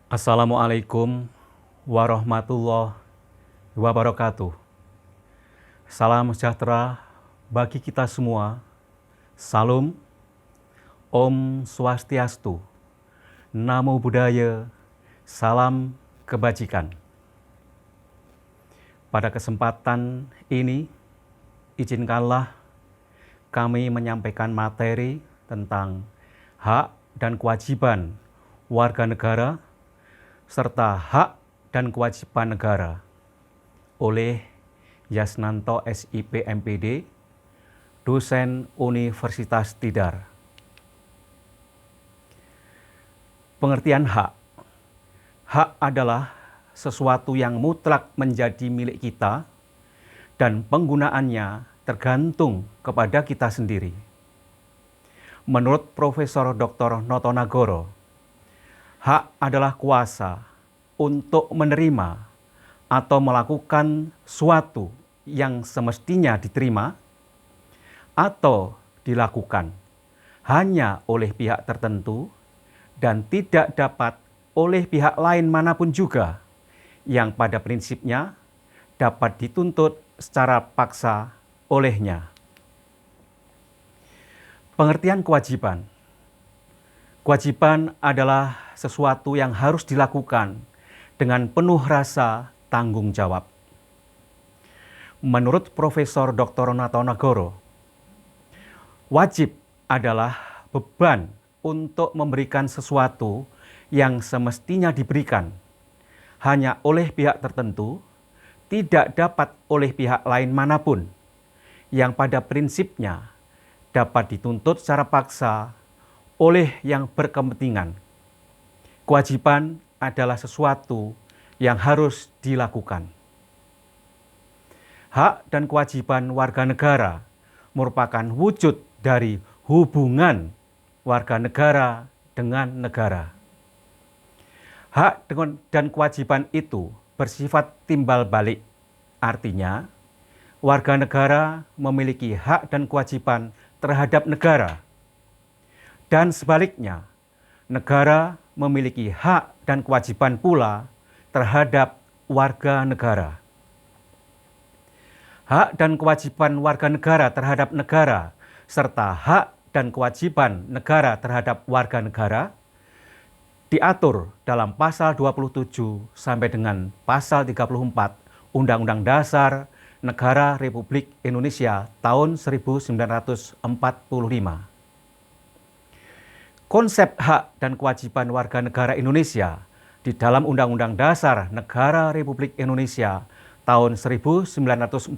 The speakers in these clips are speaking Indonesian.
Assalamualaikum warahmatullahi wabarakatuh. Salam sejahtera bagi kita semua. Salam, Om Swastiastu, Namo Buddhaya, salam kebajikan. Pada kesempatan ini, izinkanlah kami menyampaikan materi tentang hak dan kewajiban warga negara serta hak dan kewajiban negara oleh Yasnanto SIP MPD, dosen Universitas Tidar. Pengertian hak. Hak adalah sesuatu yang mutlak menjadi milik kita dan penggunaannya tergantung kepada kita sendiri. Menurut Profesor Dr. Noto Nagoro, hak adalah kuasa untuk menerima atau melakukan suatu yang semestinya diterima atau dilakukan hanya oleh pihak tertentu dan tidak dapat oleh pihak lain manapun juga yang pada prinsipnya dapat dituntut secara paksa olehnya. Pengertian kewajiban. Kewajiban adalah sesuatu yang harus dilakukan dengan penuh rasa tanggung jawab. Menurut Profesor Dr. Noto Nagoro, wajib adalah beban untuk memberikan sesuatu yang semestinya diberikan hanya oleh pihak tertentu, tidak dapat oleh pihak lain manapun, yang pada prinsipnya dapat dituntut secara paksa oleh yang berkepentingan. Kewajiban adalah sesuatu yang harus dilakukan. Hak dan kewajiban warga negara merupakan wujud dari hubungan warga negara dengan negara. Hak dan kewajiban itu bersifat timbal balik. Artinya, warga negara memiliki hak dan kewajiban terhadap negara. Dan sebaliknya, negara memiliki hak dan kewajiban pula terhadap warga negara. Hak dan kewajiban warga negara terhadap negara serta hak dan kewajiban negara terhadap warga negara diatur dalam pasal 27 sampai dengan pasal 34 Undang-Undang Dasar Negara Republik Indonesia tahun 1945. Konsep hak dan kewajiban warga negara Indonesia di dalam Undang-Undang Dasar Negara Republik Indonesia tahun 1945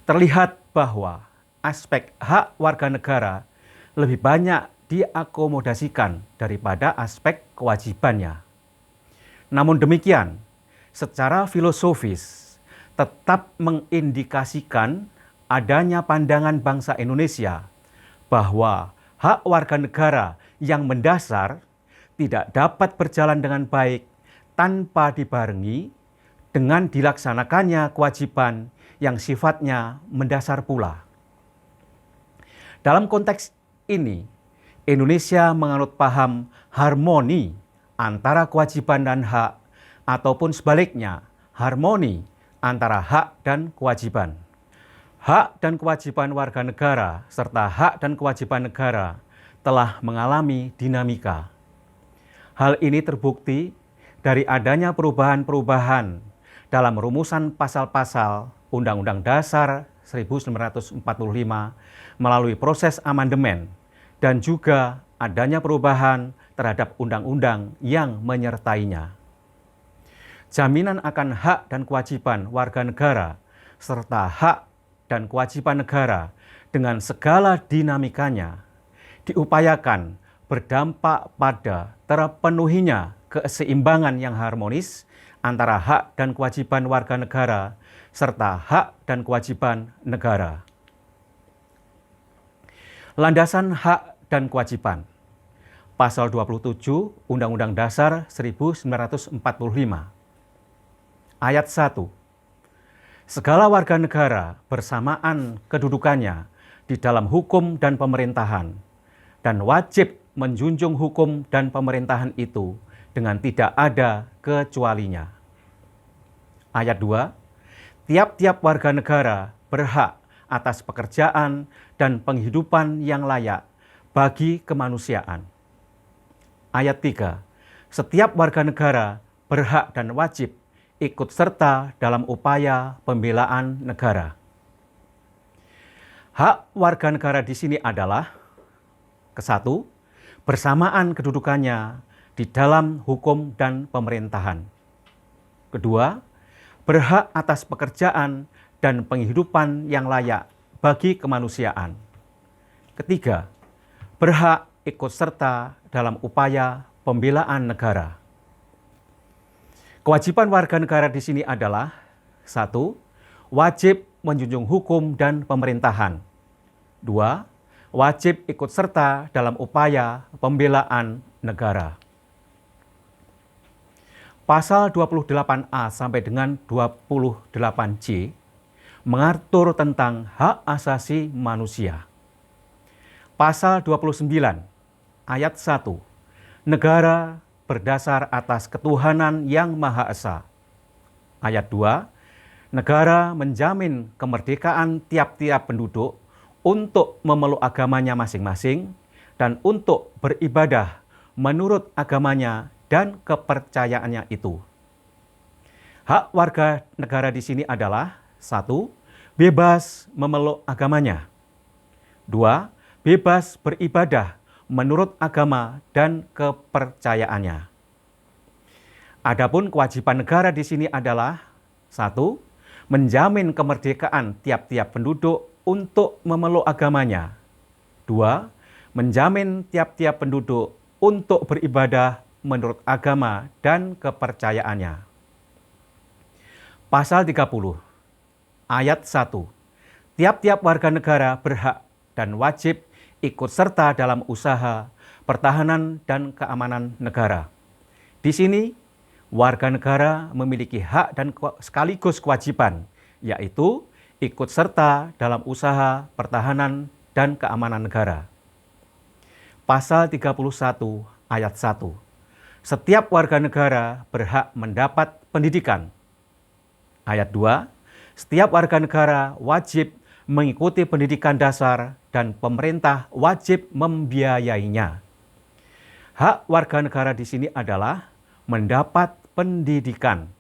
terlihat bahwa aspek hak warga negara lebih banyak diakomodasikan daripada aspek kewajibannya. Namun demikian, secara filosofis tetap mengindikasikan adanya pandangan bangsa Indonesia bahwa hak warga negara yang mendasar tidak dapat berjalan dengan baik tanpa dibarengi dengan dilaksanakannya kewajiban yang sifatnya mendasar pula. Dalam konteks ini, Indonesia menganut paham harmoni antara kewajiban dan hak, ataupun sebaliknya, harmoni antara hak dan kewajiban. Hak dan kewajiban warga negara serta hak dan kewajiban negara telah mengalami dinamika. Hal ini terbukti dari adanya perubahan-perubahan dalam rumusan pasal-pasal Undang-Undang Dasar 1945 melalui proses amandemen dan juga adanya perubahan terhadap undang-undang yang menyertainya. Jaminan akan hak dan kewajiban warga negara serta hak dan kewajiban negara dengan segala dinamikanya diupayakan berdampak pada terpenuhinya keseimbangan yang harmonis antara hak dan kewajiban warga negara serta hak dan kewajiban negara. Landasan hak dan kewajiban. Pasal 27 Undang-Undang Dasar 1945. Ayat 1. Segala warga negara bersamaan kedudukannya di dalam hukum dan pemerintahan dan wajib menjunjung hukum dan pemerintahan itu dengan tidak ada kecualinya. Ayat 2, tiap-tiap warga negara berhak atas pekerjaan dan penghidupan yang layak bagi kemanusiaan. Ayat 3, setiap warga negara berhak dan wajib ikut serta dalam upaya pembelaan negara. Hak warga negara di sini adalah ke-1, bersamaan kedudukannya di dalam hukum dan pemerintahan. Kedua, berhak atas pekerjaan dan penghidupan yang layak bagi kemanusiaan. Ketiga, berhak ikut serta dalam upaya pembelaan negara. Kewajiban warga negara di sini adalah 1, wajib menjunjung hukum dan pemerintahan. 2, wajib ikut serta dalam upaya pembelaan negara. Pasal 28A sampai dengan 28C mengatur tentang hak asasi manusia. Pasal 29 ayat 1, negara berdasar atas ketuhanan yang Maha Esa. Ayat 2, negara menjamin kemerdekaan tiap-tiap penduduk untuk memeluk agamanya masing-masing dan untuk beribadah menurut agamanya dan kepercayaannya itu. Hak warga negara di sini adalah 1, bebas memeluk agamanya. 2, bebas beribadah menurut agama dan kepercayaannya. Adapun kewajiban negara di sini adalah 1, menjamin kemerdekaan tiap-tiap penduduk untuk memeluk agamanya. 2, menjamin tiap-tiap penduduk untuk beribadah menurut agama dan kepercayaannya. Pasal 30 ayat 1, tiap-tiap warga negara berhak dan wajib ikut serta dalam usaha pertahanan dan keamanan negara. Di sini, warga negara memiliki hak dan sekaligus kewajiban, yaitu ikut serta dalam usaha pertahanan dan keamanan negara. Pasal 31 ayat 1, setiap warga negara berhak mendapat pendidikan. Ayat 2, setiap warga negara wajib mengikuti pendidikan dasar dan pemerintah wajib membiayainya. Hak warga negara di sini adalah mendapat pendidikan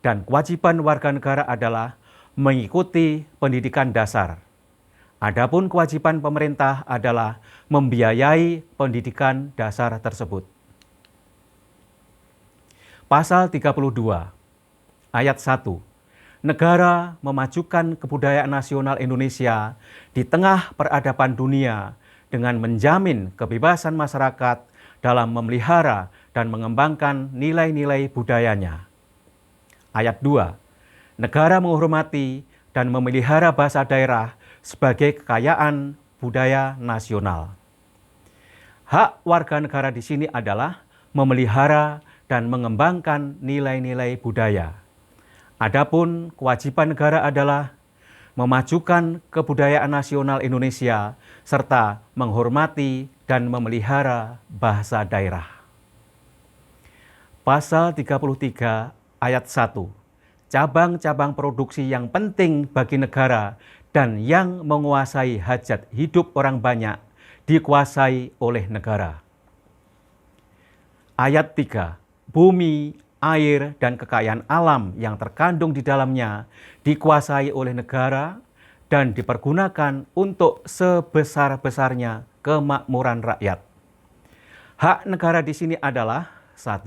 dan kewajiban warga negara adalah mengikuti pendidikan dasar. Adapun kewajiban pemerintah adalah membiayai pendidikan dasar tersebut. Pasal 32 ayat 1, negara memajukan kebudayaan nasional Indonesia di tengah peradaban dunia dengan menjamin kebebasan masyarakat dalam memelihara dan mengembangkan nilai-nilai budayanya. Ayat 2, negara menghormati dan memelihara bahasa daerah sebagai kekayaan budaya nasional. Hak warga negara di sini adalah memelihara dan mengembangkan nilai-nilai budaya. Adapun kewajiban negara adalah memajukan kebudayaan nasional Indonesia serta menghormati dan memelihara bahasa daerah. Pasal 33 ayat 1, cabang-cabang produksi yang penting bagi negara dan yang menguasai hajat hidup orang banyak dikuasai oleh negara. Ayat 3, bumi, air, dan kekayaan alam yang terkandung di dalamnya dikuasai oleh negara dan dipergunakan untuk sebesar-besarnya kemakmuran rakyat. Hak negara di sini adalah 1,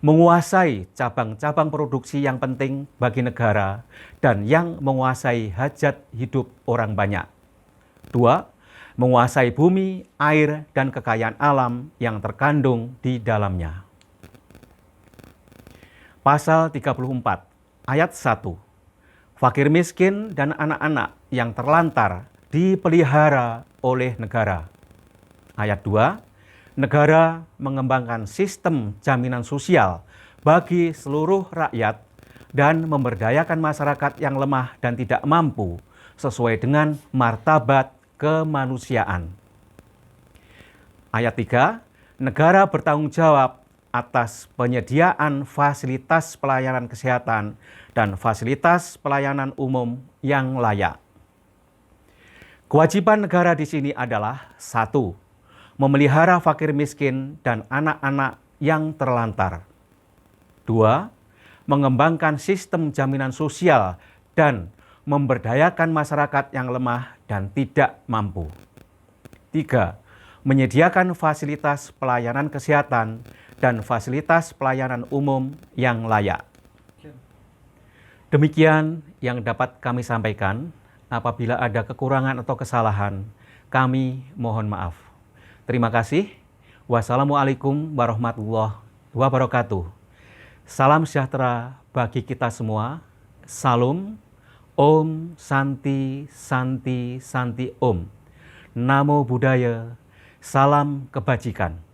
menguasai cabang-cabang produksi yang penting bagi negara dan yang menguasai hajat hidup orang banyak. 2, menguasai bumi, air, dan kekayaan alam yang terkandung di dalamnya. Pasal 34 ayat 1, fakir miskin dan anak-anak yang terlantar dipelihara oleh negara. Ayat 2, negara mengembangkan sistem jaminan sosial bagi seluruh rakyat dan memberdayakan masyarakat yang lemah dan tidak mampu sesuai dengan martabat kemanusiaan. Ayat 3, negara bertanggung jawab atas penyediaan fasilitas pelayanan kesehatan dan fasilitas pelayanan umum yang layak. Kewajiban negara di sini adalah 1. Memelihara fakir miskin dan anak-anak yang terlantar. 2. Mengembangkan sistem jaminan sosial dan memberdayakan masyarakat yang lemah dan tidak mampu. 3. Menyediakan fasilitas pelayanan kesehatan dan fasilitas pelayanan umum yang layak. Demikian yang dapat kami sampaikan. Apabila ada kekurangan atau kesalahan, kami mohon maaf. Terima kasih. Wassalamualaikum warahmatullahi wabarakatuh. Salam sejahtera bagi kita semua. Salam. Om Santi Santi Santi Om. Namo Buddhaya. Salam kebajikan.